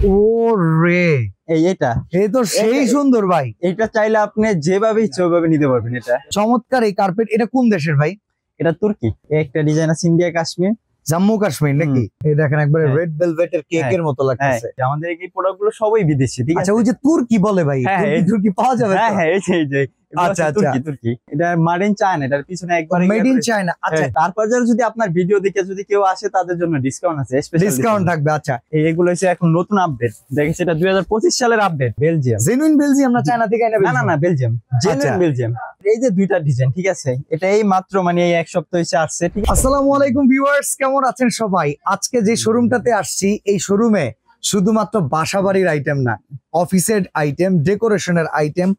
ও রে, এটা এই তো সেই সুন্দর ভাই। এটা চাইলে আপনি যেভাবে ইচ্ছে ওইভাবে নিতে পারবেন। এটা চমৎকার এই কার্পেট। এটা কোন দেশের ভাই? এটা তুর্কি। একটা ডিজাইন আছে ইন্ডিয়া কাশ্মীর, জম্মু কাশ্মীর নাকি? এই দেখেন একবারে রেড ভেলভেটের কেকের মতো লাগতেছে। আমাদের এই প্রোডাক্ট গুলো সবই বিদেশি, ঠিক আছে? আচ্ছা, ওই যে তুর্কি বলে ভাই, তুর্কি পাওয়া যাবে? হ্যাঁ হ্যাঁ, এই যে আচ্ছা আচ্ছা, তুর্কি। এটা মেড ইন চায়না, এটার পিছনে একবার মেড ইন চায়না। আচ্ছা, তারপর যদি আপনার ভিডিও দেখে যদি কেউ আসে তাদের জন্য ডিসকাউন্ট আছে, স্পেশাল ডিসকাউন্ট থাকবে। আচ্ছা, এইগুলো হচ্ছে এখন নতুন আপডেট, দেখেছি এটা 2025 সালের আপডেট। বেলজিয়াম, জেনুইন বেলজিয়াম না চায়না থেকে আইনা? না বেলজিয়াম, জেনুইন বেলজিয়াম। এই যে দুইটা ডিজাইন, ঠিক আছে? এটা এই মাত্র মানে এই এক সপ্তাহ হইছে আসছে, ঠিক আছে? আসসালামু আলাইকুম ভিউয়ার্স, কেমন আছেন সবাই? আজকে যে শোরুমটাতে আসছি, এই শোরুমে শুধুমাত্র বাসাবাড়ির আইটেম না, অফিসের আইটেম, ডেকোরেশনের আইটেম,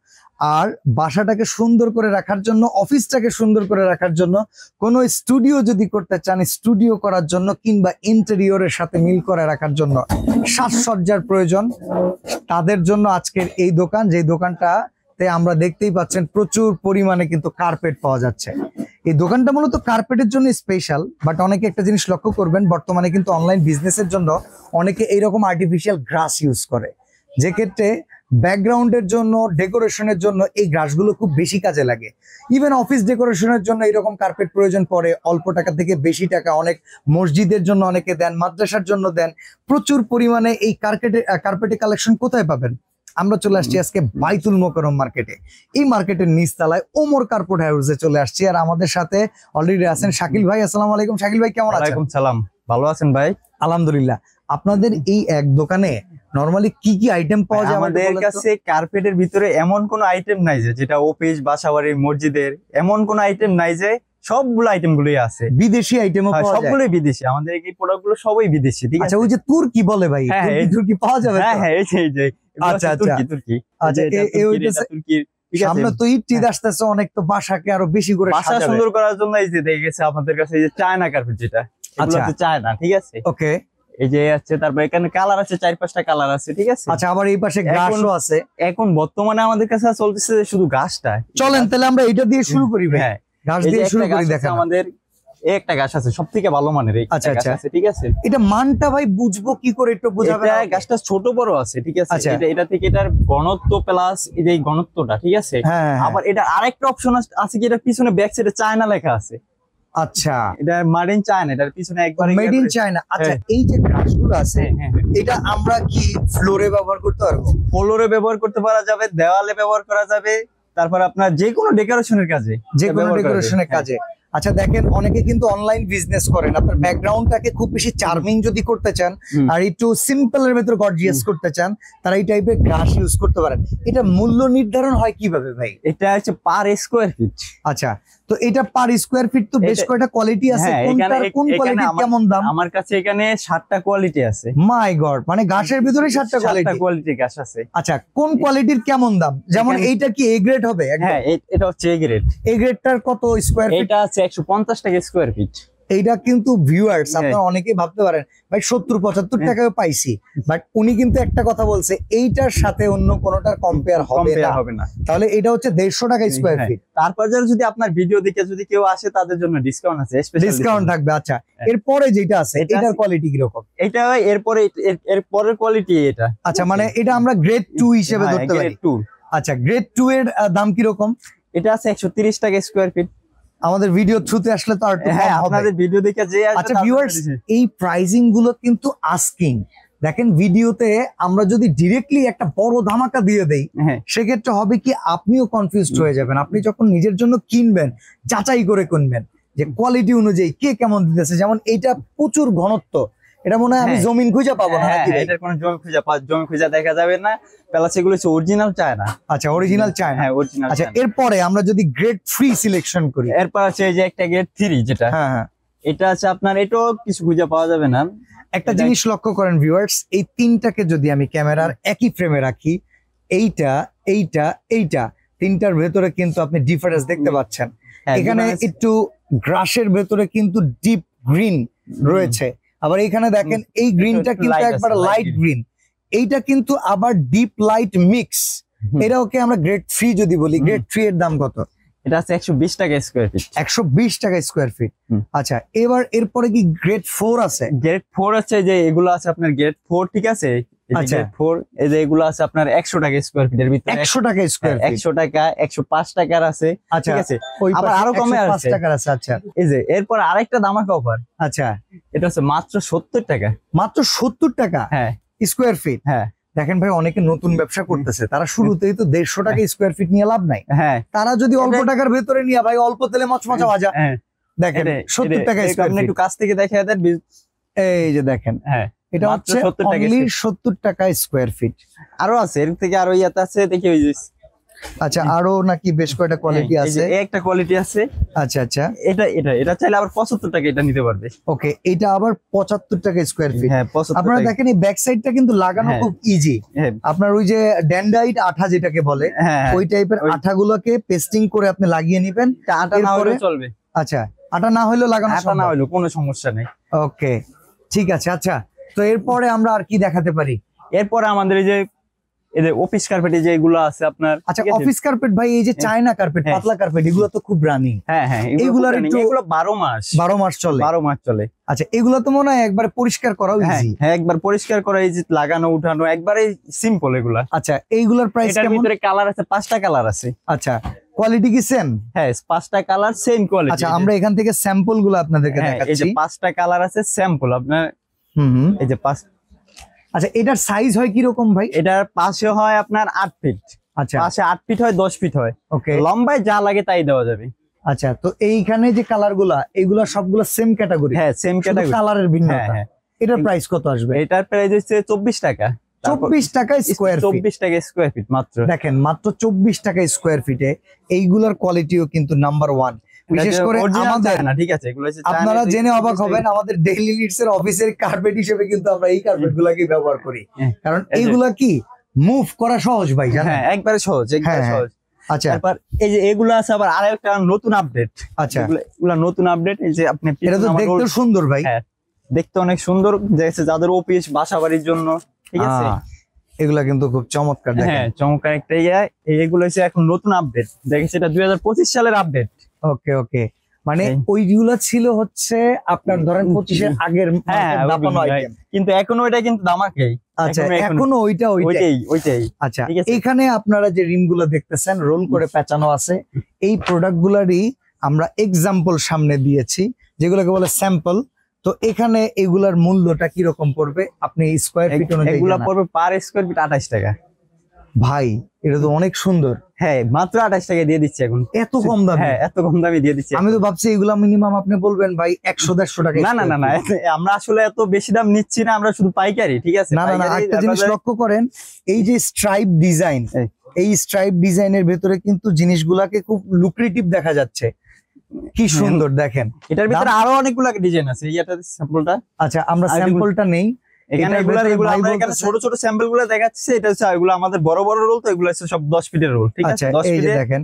আর বাসাটাকে সুন্দর করে রাখার জন্য, অফিসটাকে সুন্দর করে রাখার জন্য, কোনো স্টুডিও যদি করতে চান, স্টুডিও করার জন্য, কিংবা ইন্টেরিয়রের সাথে মিল করে রাখার জন্য সাজসজ্জার প্রয়োজন, তাদের জন্য আজকের এই দোকান। যে দোকানটাতে আমরা দেখতেই পাচ্ছেন প্রচুর পরিমাণে কিন্তু কার্পেট পাওয়া যাচ্ছে। এই দোকানটা মূলত কার্পেটের জন্য স্পেশাল, বাট অনেকে একটা জিনিস লক্ষ্য করবেন, বর্তমানে কিন্তু অনলাইন বিজনেসের জন্য অনেকে এইরকম আর্টিফিশিয়াল গ্রাস ইউজ করে, যে ক্ষেত্রে ব্যাকগ্রাউন্ডের জন্য, ডেকোরেশনের জন্য এই গ্রাসগুলো খুব বেশি কাজে লাগে। ইভেন অফিস ডেকোরেশনের জন্য এরকম কার্পেট প্রয়োজন পড়ে, অল্প টাকা থেকে বেশি টাকা। অনেক মসজিদের জন্য অনেকে দেন, মাদ্রাসার জন্য দেন। প্রচুর পরিমাণে এই কার্পেটের কালেকশন কোথায় পাবেন? আমরা চলে আসছি আজকে বাইতুল মোকাররম মার্কেটে। এই মার্কেটের নিচতলায় ওমর কার্পেট হাউসে চলে আসছি, আর আমাদের সাথে অলরেডি আছেন শাকিল ভাই। আসসালামু আলাইকুম শাকিল ভাই, কেমন আছেন? ওয়ালাইকুম সালাম, ভালো আছেন ভাই? আলহামদুলিল্লাহ। আপনাদের এই এক দোকানে নরমালি কি কি আইটেম পাওয়া যায়? আমাদের কাছে কার্পেটের ভিতরে এমন কোন আইটেম নাই যে যেটা অফিস, বাসাবাড়ি, মসজিদের, এমন কোন আইটেম নাই যে সবগুলো আইটেম গুলোই আছে। বিদেশি আইটেমও পাওয়া যায়? সবগুলোই বিদেশি, আমাদের এই প্রোডাক্ট গুলো সবই বিদেশি, ঠিক আছে? আচ্ছা, ওই যে তুর্কি বলে ভাই, তুর্কি পাওয়া যাবে? হ্যাঁ হ্যাঁ, এই যে আচ্ছা আচ্ছা, তুর্কি। আচ্ছা, এই তুর্কির সামনে তো ঈদ আসতেছে, অনেক তো বাসাকে আরো বেশি করে বাসা সুন্দর করার জন্য এই যে দেখেছে আমাদের কাছে এই যে চায়না কার্পেট, যেটা এগুলো হচ্ছে চায়না, ঠিক আছে? ওকে, এই যে আছে। তারপর এখানে কালার আছে, 4-5টা কালার আছে, ঠিক আছে? আচ্ছা, আবার এই পাশে গ্লাসও আছে। এখন বর্তমানে আমাদের কাছে চলতেছে শুধু গাছটা। চলেন তাহলে আমরা এটা দিয়ে শুরু করি ভাই। হ্যাঁ, গাছ দিয়ে শুরু করি। দেখেন আমাদের একটা গাছ আছে সবথেকে ভালো মানের, এই আচ্ছা আচ্ছা আছে, ঠিক আছে? এটা মানটা ভাই বুঝবো কি করে, একটু বোঝাবেন? এটা গাছটা ছোট বড় আছে, ঠিক আছে? এটা থেকে এটার ঘনত্ব প্লাস এই ঘনত্বটা, ঠিক আছে? আবার এটা আরেকটা অপশন আছে কি, এটার পিছনে ব্যাক সাইডে চায়না লেখা আছে। আচ্ছা, এটা মেড ইন চায়না, এটার পিছনে একবার মেড ইন চায়না। আচ্ছা, এই যে গ্রাসগুলো আছে, এটা আমরা কি ফ্লোরে ব্যবহার করতে পারবো? ফ্লোরে ব্যবহার করতে পারা যাবে, দেওয়ালে ব্যবহার করা যাবে, তারপর আপনার যে কোনো ডেকোরেশনের কাজে, যে কোনো ডেকোরেশনের কাজে। আচ্ছা, দেখেন অনেকে কিন্তু অনলাইন বিজনেস করেন, আপনার ব্যাকগ্রাউন্ডটাকে খুব বেশি চার্মিং যদি করতে চান আর একটু সিম্পলের ভেতর গর্জিয়াস করতে চান, তারা এই টাইপের গ্রাস ইউজ করতে পারেন। এটা মূল্য নির্ধারণ হয় কিভাবে ভাই? এটা হচ্ছে পার স্কয়ার ফিট। আচ্ছা, তো এটা পার স্কয়ার ফিট তো বেশ কয়টা কোয়ালিটি আছে, কোন কোয়ালিটি কেমন দাম? আমার কাছে এখানে 7টা কোয়ালিটি আছে। মাই গড, মানে গাছের ভিতরে 7টা কোয়ালিটি গাছ আছে। আচ্ছা, কোন কোয়ালিটির কেমন দাম? যেমন এইটা কি এ গ্রেড হবে? হ্যাঁ, এটা হচ্ছে এ গ্রেড। এ গ্রেডটার কত স্কয়ার ফিট? এটা আছে 150 টাকা স্কয়ার ফিট। এইটা কিন্তু ভিউয়ার্স, আপনারা অনেকেই ভাবতে পারেন ভাই 70-75 টাকায় পাইছি, বাট উনি কিন্তু একটা কথা বলছে, এইটার সাথে অন্য কোনোটার কম্পেয়ার হবে না। তাহলে এটা হচ্ছে 150 টাকা স্কয়ার ফিট। তারপর যদি আপনার ভিডিও দেখে যদি কেউ আসে তাদের জন্য ডিসকাউন্ট আছে, স্পেশাল ডিসকাউন্ট থাকবে। আচ্ছা, এরপরে যেটা আছে এটার কোয়ালিটি কি রকম? এটা এরপরের কোয়ালিটি এটা। আচ্ছা, মানে এটা আমরা গ্রেড 2 হিসেবে ধরতে পারি। আচ্ছা, গ্রেড 2 এর দাম কি রকম? এটা আছে 130 টাকা স্কয়ার ফিট। আমাদের ভিডিও থ্রুতে আসলে তো আর একটু কম হবে। আপনাদের ভিডিও দেখে যে আসবে। আচ্ছা ভিউয়ার্স, এই প্রাইসিং গুলো কিন্তু আস্কিং। দেখেন ভিডিওতে আমরা যদি ডিরেক্টলি একটা বড় ধামাকা দিয়ে দেই, সেক্ষেত্রে হবে কি, আপনিও কনফিউজড হয়ে যাবেন। আপনি যখন নিজের জন্য কিনবেন, যাচাই করে কিনবেন যে কোয়ালিটি অনুযায়ী কে কেমন দিতেছে। যেমন এইটা প্রচুর ঘনত্ব, এটা মনে হয় আমি জমিন খুঁজে পাবো না। এটার কোনো জমি খুঁজে দেখা যাবে না, প্লাস এগুলো হচ্ছে অরিজিনাল চায়না। আচ্ছা, অরিজিনাল চায়না। হ্যাঁ, অরিজিনাল। আচ্ছা, এরপরে আমরা যদি গ্রেড 3 সিলেকশন করি, এরপর আছে এই যে একটা গ্রেড 3, যেটা এটা আছে আপনার, এটাও কিছু খুঁজে পাওয়া যাবে না। একটা জিনিস লক্ষ্য করেন ভিউয়ার্স, এই তিনটাকে যদি আমি ক্যামেরার একই ফ্রেমে রাখি, এইটা এইটা এইটা, তিনটার ভেতরে কিন্তু আপনি ডিফারেন্স দেখতে পাচ্ছেন। এখানে একটু গ্রাসের ভেতরে কিন্তু ডিপ গ্রিন রয়েছে, আবার এখানে দেখেন এই গ্রিনটা কিন্তু একবার লাইট গ্রিন, এইটা কিন্তু আবার ডিপ লাইট মিক্স। এটা ওকে আমরা গ্রেড 3 যদি বলি, গ্রেড 3 এর দাম কত? এটা আছে 120 টাকা স্কয়ার ফিট। 120 টাকা স্কয়ার ফিট। আচ্ছা, এবার এরপরে কি গ্রেড 4 আছে? গ্রেড 4 আছে, যে এগুলো আছে আপনার গ্রেড 4, ঠিক আছে? আচ্ছা 4 এই যে এগুলো আছে আপনার 100 টাকা স্কয়ার ফিটের ভিতরে। 100 টাকা স্কয়ার ফিট, 100 টাকা 105 টাকার আছে, ঠিক আছে। আবার আরো কমে আছে 5 টাকার আছে। আচ্ছা এই যে এরপর আরেকটা ধামাকা অফার। আচ্ছা এটা হচ্ছে মাত্র 70 টাকা। মাত্র 70 টাকা হ্যাঁ স্কয়ার ফিট। হ্যাঁ দেখেন ভাই, অনেকে নতুন ব্যবসা করতেছে, তারা শুরুতেই তো 150 টাকা স্কয়ার ফিট নিয়ে লাভ নাই। হ্যাঁ তারা যদি অল্প টাকার ভেতরে নিয়ে ভাই অল্প তেলে মচমচা ভাজা, দেখেন 70 টাকা স্কয়ার ফিট। একটু কাছ থেকে দেখায় দেন। এই যে দেখেন, হ্যাঁ এটা হচ্ছে 70 টাকা স্কয়ার ফিট। আরো আছে এর থেকে, আরো ইয়াতে আছে দেখি ওই যে। আচ্ছা আরো নাকি বেশ কয়টা কোয়ালিটি আছে? একটা কোয়ালিটি আছে। আচ্ছা আচ্ছা, এটা এটা এটা চাইলে আবার 75 টাকা এটা নিতে পারবে। ওকে, এটা আবার 75 টাকা স্কয়ার ফিট। হ্যাঁ 75 আপনারা দেখেন এই ব্যাক সাইডটা কিন্তু লাগানো খুব ইজি। আপনার ওই যে ড্যান্ডাইট আঠা যেটাকে বলে, ওই টাইপের আঠাগুলোকে পেস্টিং করে আপনি লাগিয়ে নেবেন। আটা না হলে চলবে। আচ্ছা, আটা না হলেও লাগানো, আটা না হলেও কোনো সমস্যা নেই। ওকে ঠিক আছে। আচ্ছা, তো এরপরে আমরা আর কি দেখাতে পারি? এরপরে আমাদের এই যে অফিস কার্পেট যেগুলো আছে আপনার। আচ্ছা, অফিস কার্পেট ভাই, এই যে চায়না কার্পেট, পাতলা কার্পেট, এগুলো তো খুব রানিং। হ্যাঁ হ্যাঁ, এগুলো 12 মাস চলে। 12 মাস চলে। আচ্ছা, এগুলো তো মনে হয় একবার পরিষ্কার করাও ইজি। হ্যাঁ, একবার পরিষ্কার করা ইজি, লাগানো উঠানো একবারে সিম্পল এগুলা। আচ্ছা, এইগুলার প্রাইস কেমন? এটার ভিতরে কালার আছে 5টা কালার আছে। আচ্ছা, কোয়ালিটি কি সেম? হ্যাঁ, 5টা কালার সেম কোয়ালিটি। আচ্ছা, আমরা এখান থেকে স্যাম্পল গুলো আপনাদেরকে দেখাচ্ছি। এই যে 5টা কালার আছে স্যাম্পল আপনার। এই যে 5। আচ্ছা, এটার সাইজ হয় কি রকম ভাই? এটার পাশে হয় আপনার 8 ফিট। আচ্ছা, পাশে 8 ফিট হয়, 10 ফিট হয়। ওকে, লম্বায় যা লাগে তাই দেওয়া যাবে। আচ্ছা, তো এইখানে যে কালার গুলা, এইগুলা সবগুলা সেম ক্যাটাগরি? হ্যাঁ, সেম ক্যাটাগরি, কালারের ভিন্নতা। হ্যাঁ, এটার প্রাইস কত আসবে? এটার প্রাইস হচ্ছে 24 টাকা। 24 টাকা স্কয়ার ফিট। 24 টাকা স্কয়ার ফিট মাত্র। দেখেন, মাত্র 24 টাকা স্কয়ার ফিটে এইগুলার কোয়ালিটিও কিন্তু নাম্বার 1। বিশেষ করে আমাদের না, ঠিক আছে, এগুলো আপনারা জেনে অবাক হবেন, আমাদের ডেইলি নিডস এর অফিসের কার্পেট হিসেবে কিন্তু আমরা এই কার্পেট গুলাকে ব্যবহার করি, কারণ এইগুলা কি মুভ করা সহজ ভাই, জানেন? হ্যাঁ, একবারে সহজ, একবারে সহজ। আচ্ছা, তারপর এই যে এগুলো আছে আবার আরেকটা নতুন আপডেট। আচ্ছা, এগুলা নতুন আপডেট। এই যে আপনি, এটা তো দেখতে সুন্দর ভাই। হ্যাঁ, দেখতে অনেক সুন্দর, যাদের অফিস বাসা বাড়ির জন্য, ঠিক আছে। এগুলা কিন্তু খুব চমৎকার। হ্যাঁ, চমৎকার একটা এগুলো হচ্ছে এখন নতুন আপডেট, দেখেছি এটা 2025 সালের আপডেট। ওকে ওকে, মানে ওইগুলা ছিল হচ্ছে আপনার ধরেন 25 এর আগের দাপানো আইটেম, কিন্তু এখনো ওইটা কিন্তু দামাকেই। আচ্ছা, এখনো ওইটাই। আচ্ছা, এখানে আপনারা যে রিম গুলো দেখতেছেন রোল করে পেঁচানো আছে, এই প্রোডাক্ট গুলারই আমরা এক্সাম্পল সামনে দিয়েছি, যেগুলোকে বলে স্যাম্পল। তো এখানে এগুলার মূল্যটা কি রকম পড়বে আপনি স্কয়ার ফিট অনুযায়ী? এগুলা পড়বে পার স্কয়ার ফিট 28 টাকা। ভাই, এটা তো অনেক সুন্দর। হ্যাঁ, মাত্র 28 টাকা দিয়ে দিচ্ছি এখন। এত কম দামে? হ্যাঁ, এত কম দামে দিয়ে দিচ্ছি। আমি তো ভাবছি এগুলা মিনিমাম আপনি বলবেন ভাই 100-150 টাকা। না না না না, আমরা আসলে এত বেশি দাম নিচ্ছি না, আমরা শুধু পাইকারি, ঠিক আছে। না না না, একটা জিনিস লক্ষ্য করেন, এই যে স্ট্রাইপ ডিজাইন, এই স্ট্রাইপ ডিজাইনের ভেতরে কিন্তু জিনিসগুলাকে খুব লুক্রেটিভ দেখা যাচ্ছে। কি সুন্দর দেখেন। এটার ভিতরে আরো অনেকগুলো ডিজাইন আছে। এইটা স্যাম্পলটা। আচ্ছা, আমরা স্যাম্পলটা নেই। এখানে এগুলো আমরা এখানে ছোট ছোট স্যাম্পল গুলো দেখাচ্ছি। এটা হচ্ছে এগুলো আমাদের বড় বড় রোল, তো এগুলো হচ্ছে সব 10 ফিটের রোল, ঠিক আছে। 10 এই যে ফিটে দেখেন,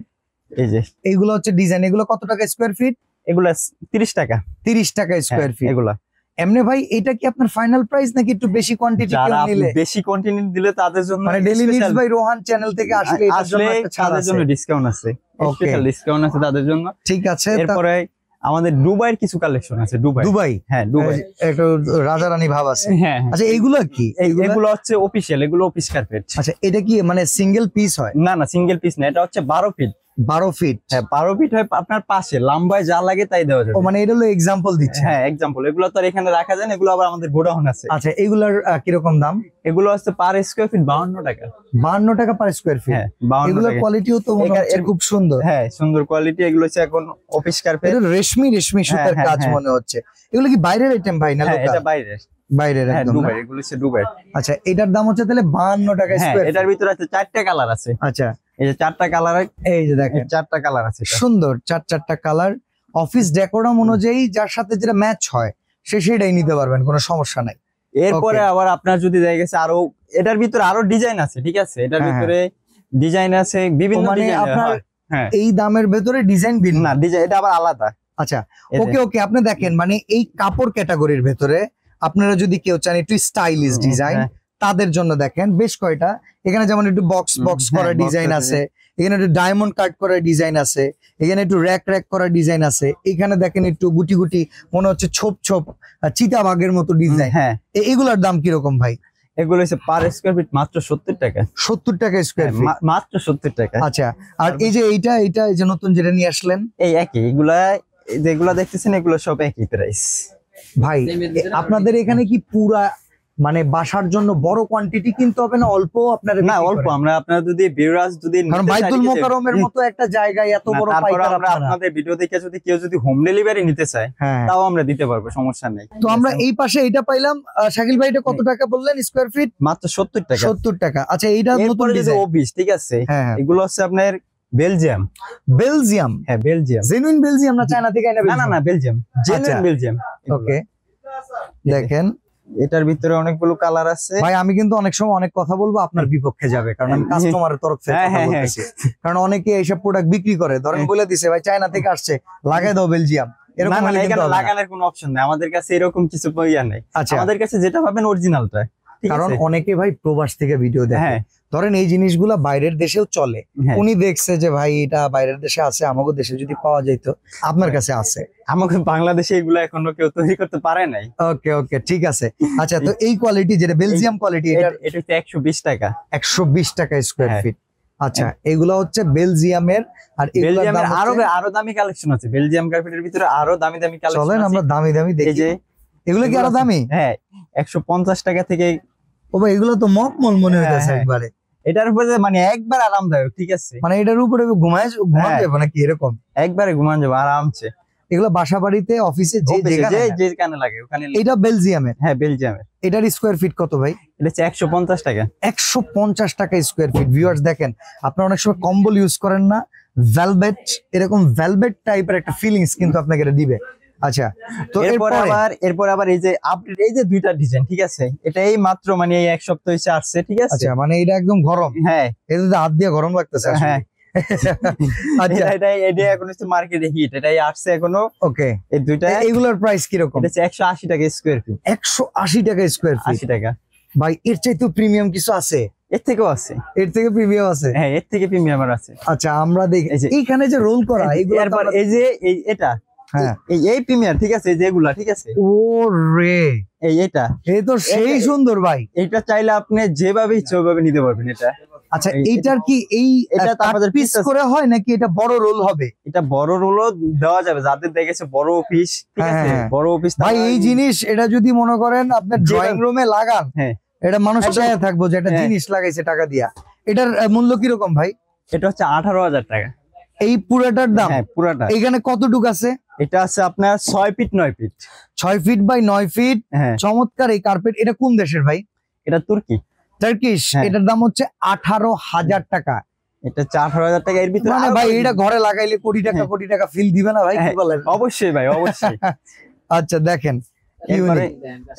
এই যে এইগুলো হচ্ছে ডিজাইন। এগুলো কত টাকা স্কয়ার ফিট? এগুলো 30 টাকা। 30 টাকা স্কয়ার ফিট এগুলো। এমনি ভাই, এটা কি আপনার ফাইনাল প্রাইস নাকি একটু বেশি কোয়ান্টিটি নিলে? বেশি কোয়ান্টিটি দিলে তাদের জন্য, মানে daily needs by Rohan channel থেকে আসলে এটার জন্য একটা ছাড় আছে, জন্য ডিসকাউন্ট আছে। স্পেশাল ডিসকাউন্ট আছে তাদের জন্য, ঠিক আছে। এরপরে আমাদের দুবাইয়ের কিছু কালেকশন আছে। দুবাই, হ্যাঁ, দুবাই একটু রাজা রানী ভাব আছে। হ্যাঁ, আচ্ছা, এইগুলো কি? এগুলো হচ্ছে অফিশিয়াল, এগুলো অফিস কার্পেট। আচ্ছা, এটা কি মানে সিঙ্গেল পিস হয়? না না, সিঙ্গেল পিস না, এটা হচ্ছে 12 ফিট। 12 ফিট? হ্যাঁ, 12 ফিট হয় আপনার পাশে, লম্বায় যা লাগে তাই দেওয়া যাবে। ও মানে এটা হলো এক্সাম্পল দিচ্ছে। হ্যাঁ, এক্সাম্পল। এগুলো তো আর এখানে রাখা যায় না, এগুলো আবার আমাদের গোডাউন আছে। আচ্ছা, এগুলার কিরকম দাম? এগুলো হচ্ছে পার স্কয়ার ফিট 52 টাকা। 52 টাকা পার স্কয়ার ফিট? হ্যাঁ, 52 টাকা। এগুলোর কোয়ালিটিও তো মনে হচ্ছে খুব সুন্দর। হ্যাঁ, সুন্দর কোয়ালিটি। এগুলো হচ্ছে এখন অফিস কার্পেট। এটা রেশমি সুতার কাজ মনে হচ্ছে। এগুলো কি বাইরের আইটেম ভাই না লোকাল? এটা বাইরের। বাইরের একদম। দুবাই, এগুলো হচ্ছে দুবাই। আচ্ছা, এটার দাম হচ্ছে তাহলে 52 টাকা স্কয়ার। এটার ভিতরে আছে 4টা কালার আছে। আচ্ছা, এই যে 4টা কালার, এই যে দেখেন 4টা কালার আছে। সুন্দর 4টা কালার। অফিস ডেকোরাম অনুযায়ী যার সাথে যেটা ম্যাচ হয় সেটাই নিতে পারবেন, কোনো সমস্যা নাই। এরপরে আবার আপনার যদি দেখা গেছে আরো, এটার ভিতরে আরো ডিজাইন আছে, ঠিক আছে। এটার ভিতরে ডিজাইন আছে বিভিন্ন ডিজাইন। আপনার এই দামের ভেতরে ডিজাইন ভিন্ন না, ডিজাইন এটা আবার আলাদা। আচ্ছা, ওকে ওকে, আপনি দেখেন মানে এই কাপড় ক্যাটাগরির ভেতরে আপনারা যদি কেউ চান একটু স্টাইলিশ ডিজাইন, তাদের জন্য দেখেন বেশ কয়টা। এখানে যেমন একটু বক্স করা ডিজাইন আছে, এখানে একটু ডায়মন্ড কাট করা ডিজাইন আছে, এখানে একটু র্যাক করা ডিজাইন আছে, এখানে দেখেন একটু গুটি মনে হচ্ছে ছোপ চিতাবাঘের মতো ডিজাইন। হ্যাঁ, এগুলার দাম কিরকম ভাই? এগুলো হচ্ছে পার স্কয়ার ফিট মাত্র 70 টাকা। 70 টাকা স্কয়ার ফিট, মাত্র 70 টাকা। আচ্ছা, আর এই যে এইটা এই যে নতুন যেটা নিয়ে আসলেন, এই একই, এগুলা যেগুলা দেখতেছেন এগুলো সব একই প্রাইস। ভাই আপনাদের এখানে কি পুরা মানে বাসার জন্য বড় কোয়ান্টিটি কিনতে হবে না অল্প আপনারা? না, অল্প। আমরা আপনারা যদি ভিউয়ার্স যদি কারণ বাইতুল মোকাররমের মতো একটা জায়গায় এত বড় পাইকার আমরা আপনাদের ভিডিও দেখে যদি কেউ যদি হোম ডেলিভারি নিতে চায় তাও আমরা দিতে পারবো, সমস্যা নেই। তো আমরা এই পাশে এটা পাইলাম। শাকিল ভাই এটা কত টাকা বললেন স্কয়ার ফিট? মাত্র 70 টাকা। 70 টাকা। আচ্ছা, এইটা নতুন ডিজাইন অফিস, ঠিক আছে। এগুলো হচ্ছে আপনার বেলজিয়াম। বেলজিয়াম? হ্যাঁ, বেলজিয়াম। জেনুইন বেলজিয়াম না চায়না থেকে আনা? না না, বেলজিয়াম, জেনুইন বেলজিয়াম। ওকে, দেখেন এটার ভিতরে অনেকগুলো কালার আছে। ভাই আমি কিন্তু অনেক সময় অনেক কথা বলবো, আপনার বিপক্ষে যাবে, কারণ আমি কাস্টমারের তরফ থেকে কথা বলতেছি। কারণ অনেকে এইসব প্রোডাক্ট বিক্রি করে, ধরেন বলে দিছে ভাই চায়না থেকে আসছে, লাগাই দাও বেলজিয়াম, এরকম লাগানোর কোনো অপশন নাই আমাদের কাছে, এরকম কিছু ইয়া নাই। আমাদের কাছে যেটা পাবেন অরিজিনালটা। কারণ অনেকে ভাই প্রবাস থেকে ভিডিও দেখে, ধরেন এই জিনিসগুলা বাইরের দেশেও চলে, উনি দেখছে যে ভাই এটা বাইরের দেশে আছে, আমাদের দেশে যদি পাওয়া যেত, আপনার কাছে আছে। আমাকে বাংলাদেশে এগুলো এখনো কেউ তৈরি করতে পারে নাই। ওকে ওকে, ঠিক আছে। আচ্ছা, তো এই কোয়ালিটি যেটা বেলজিয়াম কোয়ালিটি, এটা হচ্ছে 120 টাকা। 120 টাকা স্কয়ার ফিট। আচ্ছা, এগুলা হচ্ছে বেলজিয়ামের। আর বেলজিয়ামের আরো দামি কালেকশন আছে। বেলজিয়াম কার্পেটের ভিতরে আরো দামি দামি কালেকশন আছে। চলেন আমরা দামি দামি দেখি। এই যে এগুলো কি আরো দামি? হ্যাঁ, 150 টাকা থেকে। ও ভাই, এগুলো তো মকমল মনে হইতাছে একবারে। এটার উপরে মানে একবার আরামদায়ক, ঠিক আছে। মানে এটার উপরে ঘুমান যাবে নাকি এরকম? একবারে ঘুমান যাবে আরামসে। এগুলো বাসা বাড়িতে, অফিসে যেখানে লাগে ওখানে। এটা বেলজিয়ামের? হ্যাঁ, বেলজিয়ামের। এটার স্কয়ার ফিট কত ভাই? এটা হচ্ছে 150 টাকা। 150 টাকা স্কয়ার ফিট। ভিউয়ার্স দেখেন, আপনারা অনেক সময় কম্বল ইউজ করেন না, ভেলভেট, এরকম ভেলভেট টাইপের একটা ফিলিংস কিন্তু আপনাকে এটা দিবে। আচ্ছা, তো এরপর আবার এই যে আপডেট, এই যে দুইটা ডিজাইন, ঠিক আছে। এটা এই মাত্র মানে এই এক সপ্তাহ হইছে আসছে, ঠিক আছে। আচ্ছা, মানে এটা একদম গরম? হ্যাঁ, এটা হাত দিয়ে গরম লাগতেছে। হ্যাঁ, আচ্ছা, এটা এখন হচ্ছে মার্কেটে হিট, এটাই আসছে এখনো। ওকে, এই দুইটা, এগুলোর প্রাইস কি রকম? এটা হচ্ছে 180 টাকা স্কয়ার ফিট। 180 টাকা স্কয়ার ফিট? 80 টাকা। ভাই এর চাইতে প্রিমিয়াম কিছু আছে? এর থেকেও আছে। এর থেকে প্রিমিয়াম আছে? হ্যাঁ, এর থেকে প্রিমিয়াম আছে। আচ্ছা, আমরা দেখি এইখানে যে রোল করা এগুলো। এরপর এই যে এটা, হ্যাঁ, এই প্রিমিয়ার, ঠিক আছে, যেগুলা, ঠিক আছে। ও রে, এটা এই তো সেই সুন্দর ভাই। এটা চাইলে আপনি যেভাবে ইচ্ছে ওইভাবে নিতে পারবেন এটা। আচ্ছা, এইটার কি এটা তারপরে পিস করে হয় নাকি এটা বড় রোল হবে? এটা বড় রোলও দেওয়া যাবে, যাদের দেখেছে বড় অফিস, ঠিক আছে, বড় অফিস। ভাই এই জিনিস, এটা যদি মনে করেন আপনার ড্রয়িং রুমে লাগান, এটা মানুষ চায় থাকবো যে একটা জিনিস লাগাইছে টাকা দিয়া। এটার মূল্য কি রকম ভাই? এটা হচ্ছে 18,000 টাকা। এই পুরাটার দাম? হ্যাঁ, পুরাটা। এখানে কতটুকু আছে? এটা আছে আপনার 6 feet 9 feet. 6 feet by 9 feet. চমৎকার এই কার্পেট। এটা কোন দেশের ভাই? এটা তুর্কি, টার্কিশ। এটার দাম হচ্ছে 18,000 টাকা। এটা 18,000 টাকা। এর ভিতরে মানে ভাই এটা ঘরে লাগাইলে কোটি টাকা ফিল দিবে না ভাই? কি বলেন? অবশ্যই ভাই, অবশ্যই। আচ্ছা, দেখেন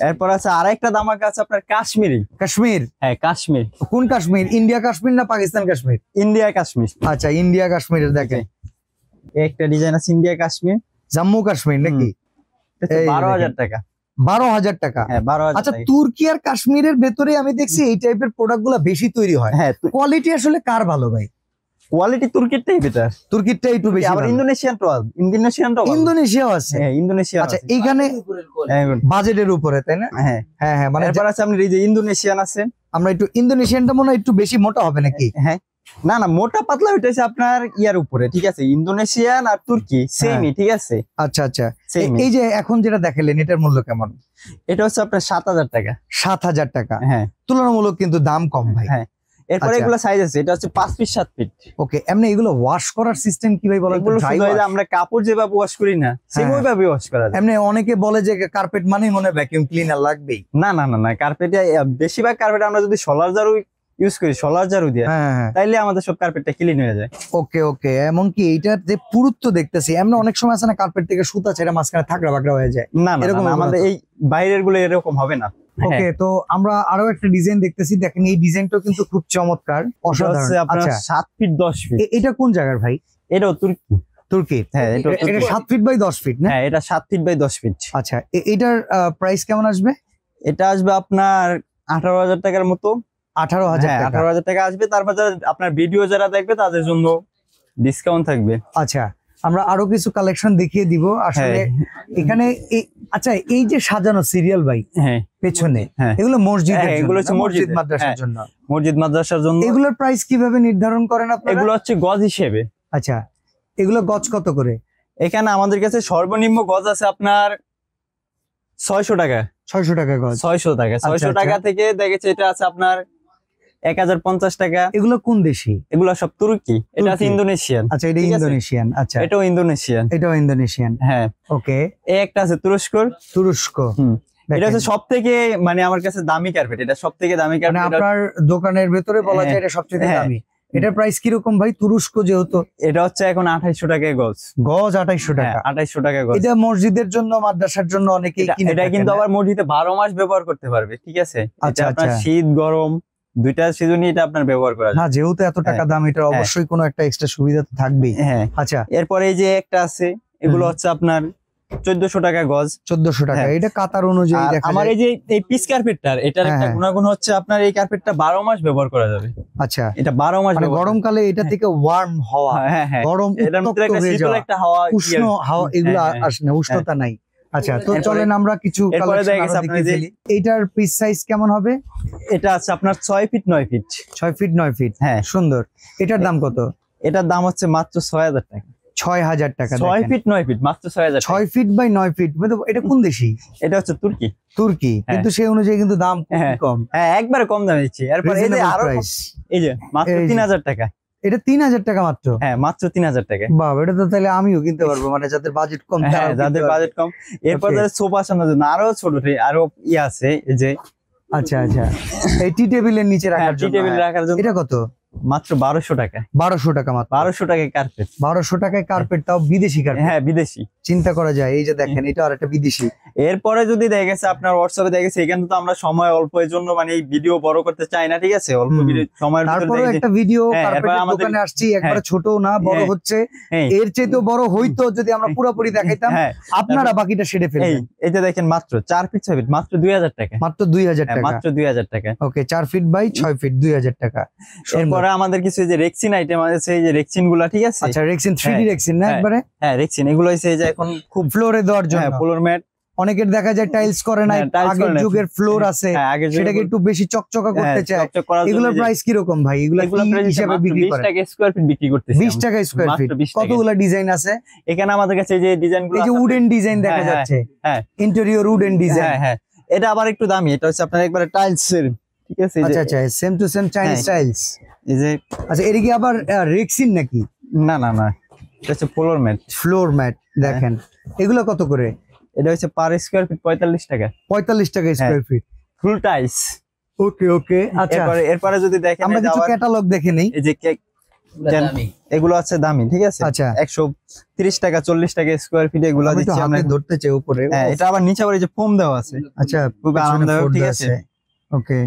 এরপর আছে আরেকটা ধামাকা আছে আপনার কাশ্মীরি। কাশ্মীর? হ্যাঁ, কাশ্মীর। কোন কাশ্মীর? ইন্ডিয়া কাশ্মীর না পাকিস্তান কাশ্মীর? ইন্ডিয়া কাশ্মীর। আচ্ছা, ইন্ডিয়া কাশ্মীরের দেখেন একটা ডিজাইন আছে ইন্ডিয়া কাশ্মীর। জম্মু কাশ্মীর নাকি? 12,000 টাকা। 12,000 টাকা? হ্যাঁ, 12,000। আচ্ছা, তুর্কি আর কাশ্মীরের ভেতরে আমি দেখছি এই টাইপের প্রোডাক্ট গুলা বেশি তৈরি হয়। হ্যাঁ, কোয়ালিটি আসলে কার ভালো ভাই? Quality তুর্কিরটাই better. তুর্কিরটাই একটু বেশি। আবার ইন্দোনেশিয়াও আছে। হ্যাঁ, ইন্দোনেশিয়া। আচ্ছা, এইখানে বাজেটের উপরে, তাই না? হ্যাঁ হ্যাঁ হ্যাঁ, মানে এরপর আছে আপনি এই যে ইন্দোনেশিয়ান আছে। আমরা একটু ইন্দোনেশিয়ানটা মনে হয় একটু বেশি মোটা হবে নাকি? হ্যাঁ, না না, মোটা পাতলা হইতেছে আপনার ইয়ার উপরে, ঠিক আছে। ইন্দোনেশিয়ান আর তুর্কি সেমই, ঠিক আছে। আচ্ছা আচ্ছা, এই যে এখন যেটা দেখালেন এটার মূল্য কেমন? এটা হচ্ছে আপনার 7,000 টাকা। 7,000 টাকা? হ্যাঁ, তুলনামূলক কিন্তু দাম কম ভাই। হ্যাঁ, এরপরে এগুলো সাইজ আছে। এটা হচ্ছে 5 ফিট 7 ফিট। ওকে, এমনি এগুলো ওয়াশ করার সিস্টেম কি ভাই বলেন? আমরা কাপড় যেভাবে ওয়াশ করি না, সেভাবে ওয়াশ করা যায়। এমনি অনেকে বলে যে কার্পেট মানেই মনে ভ্যাকুয়াম ক্লিনার লাগবেই। না না না না, কার্পেটে বেশিরভাগ কার্পেট আমরা যদি সোলার ঝাড়ু ইউজ করি, সোলার ঝাড়ু দিয়ে, তাইলে আমাদের সব কার্পেটটা ক্লিন হয়ে যায়। ওকে ওকে, এমনকি এইটার যে পুরুত্ব দেখতেছি, এমন অনেক সময় আছে না কার্পেট থেকে সুতা ছেড়ে মাঝখানে থাকড়া বাকড়া হয়ে যায়। না না, এরকম আমাদের এই বাইরের গুলো এরকম হবে না। ওকে, তো আমরা আরো একটা ডিজাইন দেখতেছি, দেখেন এই ডিজাইনটাও কিন্তু খুব চমৎকার, অসাধারণ। আচ্ছা, 7 ফিট 10 ফিট। এটা কোন জায়গার ভাই? এটাও তুর্কি। তুর্কি? হ্যাঁ, এটা 7 ফিট বাই 10 ফিট না? হ্যাঁ, এটা 7 ফিট বাই 10 ফিট। আচ্ছা, এটার প্রাইস কেমন আসবে? এটা আসবে আপনার 18,000 টাকার মতো। 18,000 টাকা? 18,000 টাকা আসবে। তারপর আপনার ভিডিও যারা দেখবে তাদের জন্য ডিসকাউন্ট থাকবে। আচ্ছা, আমরা আরো কিছু কালেকশন দেখিয়ে দিব আসলে এখানে। আচ্ছা, এই যে সাজানো সিরিয়াল ভাই পেছনে, এগুলো মসজিদের জন্য, এগুলো হচ্ছে মসজিদ মাদ্রাসার জন্য, মসজিদ মাদ্রাসার জন্য। এগুলোর প্রাইস কিভাবে নির্ধারণ করেন আপনারা? এগুলো হচ্ছে গজ হিসেবে। আচ্ছা, এগুলো গজ কত করে? এখানে আমাদের কাছে সর্বনিম্ন গজ আছে আপনার 600 টাকা। 600 টাকা গজ? 600 টাকা। 600 টাকা থেকে দেখেছে এটা আছে আপনার 1050 টাকা। এগুলো কোন দেশি? এগুলো সব তুর্কি। এটা আছে ইন্দোনেশিয়ান। আচ্ছা, এটা ইন্দোনেশিয়ান। আচ্ছা, এটাও ইন্দোনেশিয়ান। এটাও ইন্দোনেশিয়ান। হ্যাঁ, ওকে। এই একটা আছে তুরস্কর। তুরস্ক। এটা হচ্ছে সবথেকে মানে আমার কাছে দামি কার্পেট। এটা সবথেকে দামি কার্পেট। আপনার দোকানের ভেতরে বলা যায় এটা সবচেয়ে দামি। এটার প্রাইস কিরকম ভাই? তুরস্ক যেহেতু, এটা হচ্ছে এখন 2800 টাকায় গজ। গজ 2800 টাকা? 2800 টাকা গজ। এটা মসজিদের জন্য, মাদ্রাসার জন্য অনেকেই কিনে। এটা কিন্তু আবার মসজিদে 12 মাস ব্যবহার করতে পারবে, ঠিক আছে? আচ্ছা, আপনার শীত গরম দুইটা সিজনই এটা আপনার ব্যবহার করা যায়। হ্যাঁ, যেহেতু এত টাকা দাম, এটা অবশ্যই কোনো একটা এক্সট্রা সুবিধা তো থাকবেই। হ্যাঁ। আচ্ছা, এরপরে এই যে একটা আছে, এগুলো হচ্ছে আপনার 1400 টাকা গজ। 1400 টাকা। এটা কাতার অনুযায়ী দেখা যায়। আমার এই যে এই পিস কার্পেটটার এটার একটা গুণাগুণ হচ্ছে আপনার এই কার্পেটটা 12 মাস ব্যবহার করা যাবে। আচ্ছা, এটা 12 মাস মানে গরমকালে এটা থেকে ওয়ার্ম হাওয়া, গরম উত্তপ্ত হয়ে যাওয়া, একটা হাওয়া, উষ্ণ হাওয়া, এগুলো আসে না, উষ্ণতা নাই। আচ্ছা, তো চলেন আমরা কিছু কালেকশন দেখি। এইটার পিস সাইজ কেমন হবে? এটা আছে আপনার 6 ফিট 9 ফিট। 6 feet 9 fit. হ্যাঁ, সুন্দর। এটার দাম কত? এটার দাম হচ্ছে মাত্র 6000 টাকা। 6000 টাকা। 6 ফিট 9 ফিট মাত্র 6000। 6 ফিট বাই 9 ফিট। এটা কোন দেশি? এটা হচ্ছে তুর্কি। তুর্কি, কিন্তু সেই অনুযায়ী কিন্তু দাম কম। হ্যাঁ, একবারে কম দামে দিচ্ছি। এরপর এই যে আরো এই যে মাত্র 3000 টাকা। এটা 3000 টাকা মাত্র? হ্যাঁ, মাত্র 3000 টাকা। বাবা, এটা তো তাহলে আমিও কিনতে পারবো, মানে যাদের বাজেট কম। হ্যাঁ, যাদের বাজেট কম। এরপর সোফা সামনে জন্য আরো ছোট আরো আছে এই যে। আচ্ছা আচ্ছা, এই টি টেবিলের নিচে রাখার জন্য। টি টেবিল রাখার জন্য। এটা কত? মাত্র 1200 টাকা। 1200 টাকা মাত্র? 1200 টাকায় কার্পেট। 1200 টাকায় কার্পেট, তাও বিদেশি কার্পেট? হ্যাঁ, বিদেশি। চিন্তা করা যায়। এই যে দেখেন, এটা আর একটা বিদেশি। এরপরে যদি দেখা গেছে আপনার হোয়াটসঅ্যাপে দেখা গেছে, এখানে তো আমরা সময় অল্প, এর জন্য মানে এই ভিডিও বড় করতে চাই না, ঠিক আছে? অল্প ভিডিও সময়ের ভিতরে তারপরে একটা ভিডিও কার্পেটের দোকানে আসছি, একবারে ছোট না, বড় হচ্ছে। এর চেয়েও বড় হইতো যদি আমরা পুরোপুরি দেখাইতাম, আপনারা বাকিটা সেরে ফেলবেন। এই যে দেখেন, মাত্র 4 ফিট 6 ফিট, মাত্র 2000 টাকা। মাত্র 2000 টাকা? মাত্র 2000 টাকা। ওকে, 4 ফিট বাই 6 ফিট, 2000 টাকা। এরপরে আমাদের কিছু যে রেক্সিন আইটেম আছে, এই যে রেক্সিন গুলা, ঠিক আছে? আচ্ছা, রেক্সিন 3D রেক্সিন না একবারে? হ্যাঁ, রেক্সিন এগুলো হচ্ছে যে এখন খুব ফ্লোরে দেওয়ার জন্য। হ্যাঁ, ফ্লোর ম্যাট। অনেকের দেখা যায় টাইলস করে না, আগের যুগের ফ্লোর আছে, সেটাকে একটু বেশি চকচকা করতে চায়। এগুলোর প্রাইস কি রকম ভাই? এগুলো কি হিসাবে বিক্রি করে? 20 টাকা স্কয়ার ফিট বিক্রি করতেছি। 20 টাকা স্কয়ার ফিট। কতগুলো ডিজাইন আছে এখানে আমাদের কাছে? এই যে ডিজাইনগুলো, এই যে উডেন ডিজাইন দেখা যাচ্ছে। হ্যাঁ, ইন্টেরিয়র উডেন ডিজাইন। হ্যাঁ হ্যাঁ, এটা আবার একটু দামি। এটা হচ্ছে আপনার একবারে টাইলস এর, ঠিক আছে? আচ্ছা আচ্ছা, same to same Chinese tiles. এই যে আচ্ছা, এটা কি আবার রেক্সিন নাকি? না না না, এটা হচ্ছে ফ্লোর ম্যাট। Floor mat. দেখেন, এগুলো কত করে? এটা হচ্ছে পার স্কয়ার ফিট 45 টাকা। 45 টাকা স্কয়ার ফিট, ফুল টাইলস। ওকে ওকে। আচ্ছা, এরপরে যদি দেখেন, আমরা কিছু ক্যাটালগ দেখে নেই। এই যে এগুলো আছে দামি, ঠিক আছে? আচ্ছা, 130 টাকা 40 টাকা স্কয়ার ফিট এগুলো দিচ্ছি আমরা। ধরতে চাই উপরে। হ্যাঁ, এটা আবার নিচে আবার এই যে ফোম দেওয়া আছে। আচ্ছা, খুব আরামদায়ক, ঠিক আছে? ওকে,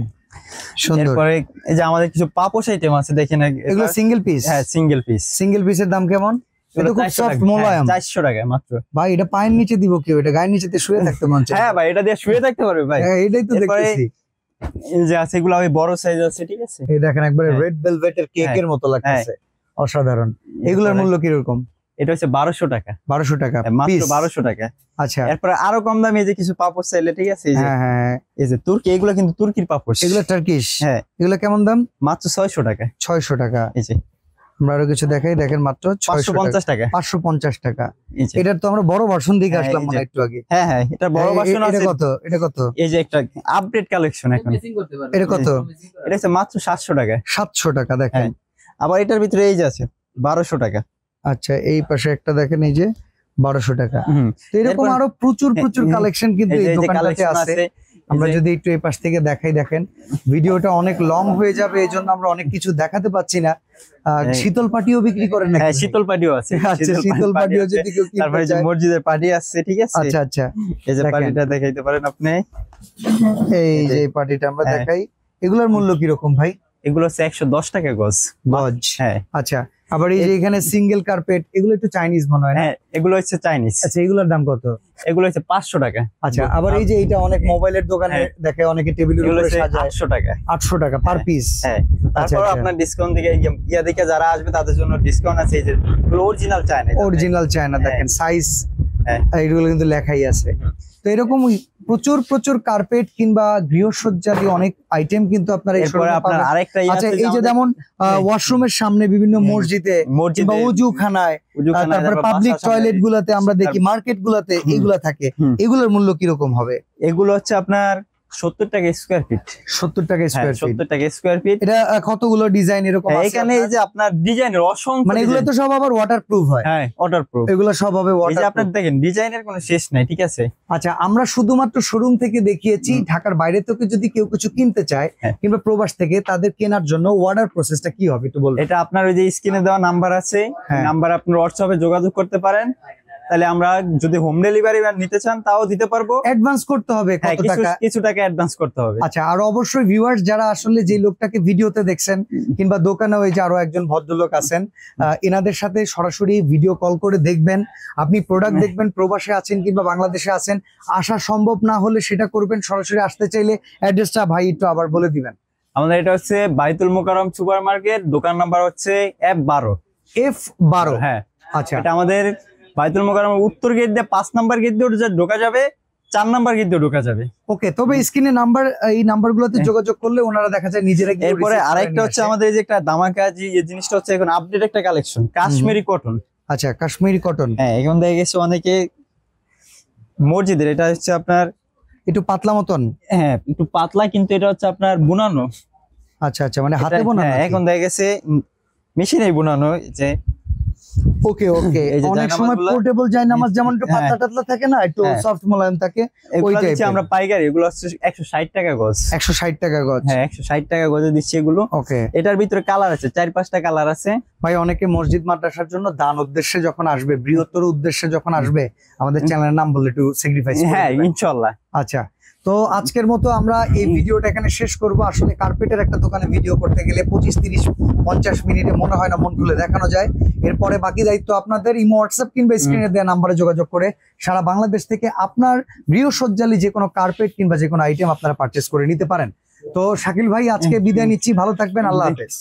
সুন্দর। এরপরে এই যে আমাদের কিছু পাপোশ আইটেম আছে, দেখেন এগুলো সিঙ্গেল পিস? হ্যাঁ, সিঙ্গেল পিস। সিঙ্গেল পিসের দাম কেমন? এটা খুব সফট মোলায়েম। 400 টাকা মাত্র। ভাই, এটা পায়ের নিচে দিব কেউ? এটা গায়ের নিচেতে শুয়ে থাকতে মন চায়। হ্যাঁ ভাই, এটা দিয়ে শুয়ে থাকতে পারবে ভাই। হ্যাঁ, এটাই তো দেখতেছি। এই যে আছে এগুলো ওই বড় সাইজ আছে, ঠিক আছে? এই দেখেন, একবারে রেড ভেলভেটের কেকের মতো লাগতেছে, অসাধারণ। এগুলোর মূল্য কি রকম? এটা হচ্ছে 1200 টাকা। 1200 টাকা মাত্র 1200 টাকা। আচ্ছা, এরপর আরো কম দামি এই যে কিছু পাপড় চাইলে, ঠিক আছে? হ্যাঁ, এই যে তুর্কি, এগুলো কিন্তু তুর্কির পাপড়। এগুলো টার্কিশ? হ্যাঁ। এগুলো কেমন দাম? মাত্র 600 টাকা। 600 টাকা। এই যে আমরা আরো কিছু দেখাই, দেখেন মাত্র 550 টাকা। 550 টাকা। এটার তো আমরা বড় ভার্সন দেখে আসলাম মানে একটু আগে। হ্যাঁ হ্যাঁ, এটা বড় ভার্সন আছে। এটা কত? এটা কত? এই যে একটা আপডেট কালেকশন এখন। এটা কত? এটা হচ্ছে মাত্র 700 টাকা। 700 টাকা, দেখেন। আবার এটার ভিতরে এই যে আছে 1200 টাকা। আচ্ছা, এই পাশে একটা দেখেন, এই যে 1200 টাকা। তো এরকম আরো প্রচুর কালেকশন কিন্তু এই দোকানটাতে আছে। আমরা যদি একটু এই পাশ থেকে দেখাই, দেখেন ভিডিওটা অনেক লং হয়ে যাবে, এই জন্য আমরা অনেক কিছু দেখাতে পাচ্ছি না। শীতল পাটিও বিক্রি করেন নাকি? হ্যাঁ, শীতল পাটিও আছে। আচ্ছা, শীতল পাটিও যদি কেউ কিনতে চায়। তারপরে যে মসজিদের পাটি আছে, ঠিক আছে? আচ্ছা আচ্ছা, এই যে পাটিটা দেখাইতে পারেন আপনি। এই যে পাটিটা আমরা দেখাই। এগুলোর মূল্য কি রকম ভাই? এগুলো হচ্ছে 110 টাকা গজ। গজ? হ্যাঁ। আচ্ছা, আবার এই যে এখানে সিঙ্গেল কার্পেট, এগুলো একটু চাইনিজ মনে হয় না? হ্যাঁ, এগুলো হচ্ছে চাইনিজ। আচ্ছা, এগুলোর দাম কত? এগুলো হচ্ছে 500 টাকা। আচ্ছা, আবার এই যে এটা অনেক মোবাইলের দোকানে দেখে অনেকে টেবিলের উপরে সাজায়, 800 টাকা। 800 টাকা পার পিস। হ্যাঁ, তারপর আপনার ডিসকাউন্ট দিকে ইয়া দিকে যারা আসবে তাদের জন্য ডিসকাউন্ট আছে। এই যে অরিজিনাল চায়না, অরিজিনাল চায়না, দেখেন সাইজ এইগুলো কিন্তু লেখাই আছে। তো এরকম প্রচুর প্রচুর কার্পেট কিংবা গৃহসজ্জাদি অনেক আইটেম কিন্তু আপনারা এই শোরুমে পাবেন। আরেকটা আচ্ছা, এই যে যেমন ওয়াশরুমের সামনে বিভিন্ন মসজিদে কিংবা উজুখানায়, তারপরে পাবলিক টয়লেট গুলাতে আমরা দেখি, মার্কেট গুলাতে এইগুলা থাকে, এগুলোর মূল্য কিরকম হবে? এগুলো হচ্ছে আপনার 70 টাকা স্কয়ার ফিট। 70 টাকা স্কয়ার ফিট। 70 টাকা স্কয়ার ফিট। এটা কতগুলো ডিজাইন এরকম আছে? এখানে এই যে আপনার ডিজাইনের অসংখ্য, মানে এগুলো তো সব আবার ওয়াটারপ্রুফ হয়। হ্যাঁ, ওয়াটারপ্রুফ। এগুলো সব হবে এই যে ওয়াটারপ্রুফ। আপনার দেখেন ডিজাইনের কোনো শেষ নাই, ঠিক আছে? আচ্ছা, আমরা শুধুমাত্র শোরুম থেকে দেখিয়েছি। ঢাকার বাইরে থেকে যদি কেউ কিছু কিনতে চায় কিংবা প্রবাস থেকে, তাদের কেনার জন্য অর্ডার প্রসেসটা কি হবে একটু বলুন। এটা আপনার ওই যে স্ক্রিনে দেওয়া নাম্বার আছে, নাম্বার আপনার হোয়াটসঅ্যাপে যোগাযোগ করতে পারেন। তাহলে আমরা যদি হোম ডেলিভারি নিতে চান তাও দিতে পারবো। অ্যাডভান্স করতে হবে কত টাকা? কিছু টাকা অ্যাডভান্স করতে হবে। আচ্ছা, আর অবশ্যই ভিউয়ার্স যারা আসলে যে লোকটাকে ভিডিওতে দেখছেন কিংবা দোকানে ওই যে আরো একজন ভদ্রলোক আছেন, এনাদের সাথে সরাসরি ভিডিও কল করে দেখবেন। আপনি প্রোডাক্ট দেখবেন, প্রবাসে আছেন কিংবা বাংলাদেশে আছেন, আসা সম্ভব না হলে সেটা করবেন। সরাসরি আসতে চাইলে অ্যাড্রেসটা ভাই একটু আবার বলে দিবেন। আমাদের এটা হচ্ছে বাইতুল মোকাররম সুপার মার্কেট, দোকান নাম্বার হচ্ছে F12। F12। হ্যাঁ, আচ্ছা, এটা আমাদের বাইতুল মোকাররম উত্তর গেট দিয়ে 5 নাম্বার গেট দিয়ে ঢোকা যাবে, 4 নাম্বার গেট দিয়ে ঢোকা যাবে। ওকে, তবে স্ক্রিনে নাম্বার, এই নাম্বারগুলোতে যোগাযোগ করলে ওনারা দেখা যায় নিজেরা। এরপরে আরেকটা হচ্ছে আমাদের এই যে একটা দামাকা, এই জিনিসটা হচ্ছে এখন আপডেট একটা কালেকশন, কাশ্মীরি কটন। আচ্ছা, কাশ্মীরি কটন। হ্যাঁ, এখন দেখে গেছে অনেকে মসজিদের, এটা হচ্ছে আপনার একটু পাতলা মতন। হ্যাঁ, একটু পাতলা, কিন্তু এটা হচ্ছে আপনার বুনানো। আচ্ছা আচ্ছা, মানে হাতে বোনানো। এখন দেখা গেছে মেশিনে বুনানো। যে ওকে ওকে, অনেক সময় পোর্টেবল জায়নামাজ যেমন একটু পাতলা টাতলা থাকে না, একটু সফট মোলায়েম থাকে, ওই টাইপের। আমরা পাইকারি, এগুলো হচ্ছে 160 টাকা গজ। 160 টাকা গজ। হ্যাঁ, 160 টাকা গজে দিচ্ছি এগুলো। ওকে, এটার ভিতরে কালার আছে 4-5টা কালার আছে। ভাই, অনেকে মসজিদ মাদ্রাসার জন্য দান উদ্দেশ্যে যখন আসবে, বৃহত্তর উদ্দেশ্যে যখন আসবে, আমাদের চ্যানেলের নাম বলে একটু স্যাক্রিফাইস করবে। হ্যাঁ, ইনশাআল্লাহ। আচ্ছা, তো আজকের মতো আমরা এই ভিডিওটা এখানে শেষ করব। আসলে কার্পেটের একটা দোকানে ভিডিও করতে গেলে 25, 30, 50 মিনিটে মনে হয় না মন খুলে দেখানো যায়। এরপরে বাকি দায়িত্ব আপনাদের। ইমো, হোয়াটসঅ্যাপ কিংবা স্ক্রিনে দেওয়া নাম্বারে যোগাযোগ করে সারা বাংলাদেশ থেকে আপনার গৃহসজ্জালি যে কোনো কার্পেট কিংবা যে কোনো আইটেম আপনারা পারচেস করে নিতে পারেন। তো শাকিল ভাই, আজকে বিদায় নিচ্ছি, ভালো থাকবেন, আল্লাহ হাফেজ।